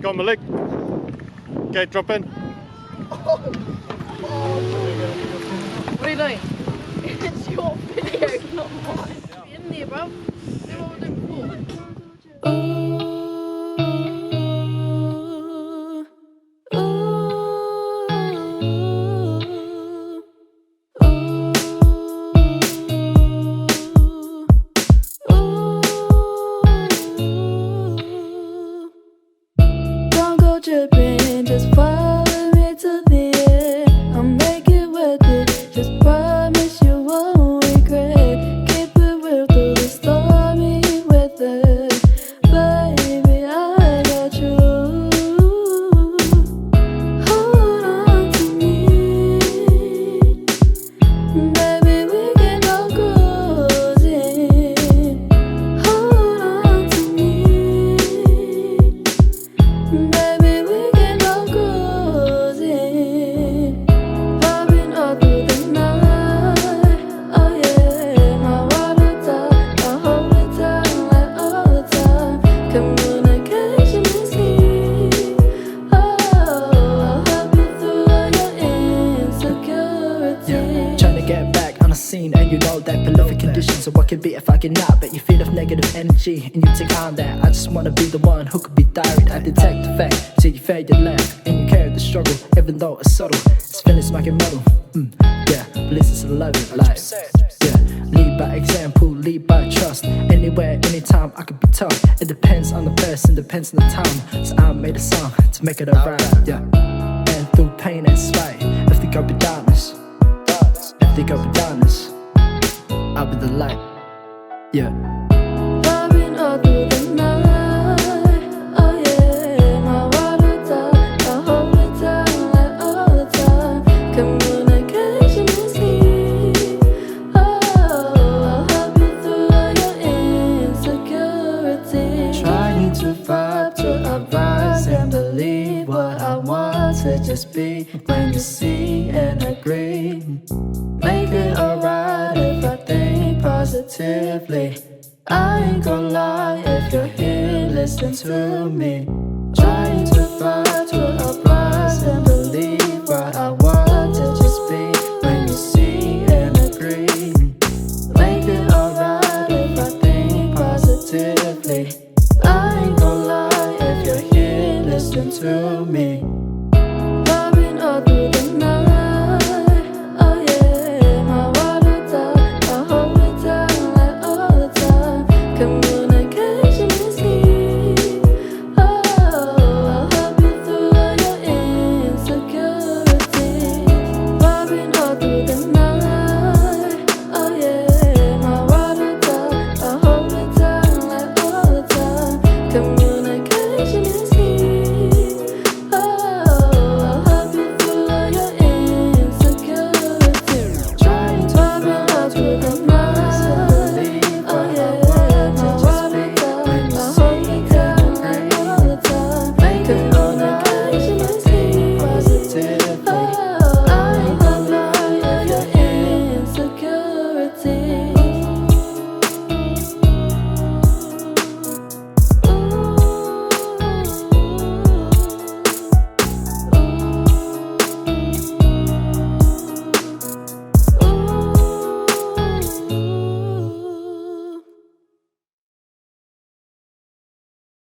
Go on, Malik. Okay, drop in. What are you doing? It's your video, not mine. In there, bro. Do what we did before. Don't go tripping, just follow me to the end. I'll make it worth it, just promise you won't regret. Keep it real through the stormy weather. Baby, I got you. Hold on to me. Baby, we can go cruising. Hold on to me. Baby, we can go cruising. Popping all through the night. Oh yeah, my water top, I hold it down like all the time. Communication is key. Oh, I'll help you through all your insecurity. Trying to get back on the scene, and you know that prolific conditions. So what could be if I cannot? Bet you feel of negative energy, and you take on that. I just wanna be the one who could be direct. I detect the fact till you fade your left, and you carry the struggle, even though it's subtle. It's feelings making metal. Yeah, bliss is a love it life. Yeah, lead by example, lead by trust. Anywhere, anytime, I could be tough. It depends on the person, depends on the time. So I made a song to make it alright. Yeah, and through pain and spite, if they go be darkness, if they go be darkness, I'll be the light. Yeah. Popping all through the night. Oh yeah, my water top, I hold it down like all the time. Communication is key. Oh, I'll help you through all your insecurity. Trying to vibe to a rise and believe what I want to just be. When you see and agree, make it alright if I think positively. I ain't gon' lie, if you're here, listen to me. Trying to vibe to a rise and believe what I want to just be. When you see and agree, make it alright if I think positively. I ain't gon' lie, if you're here, listen to me.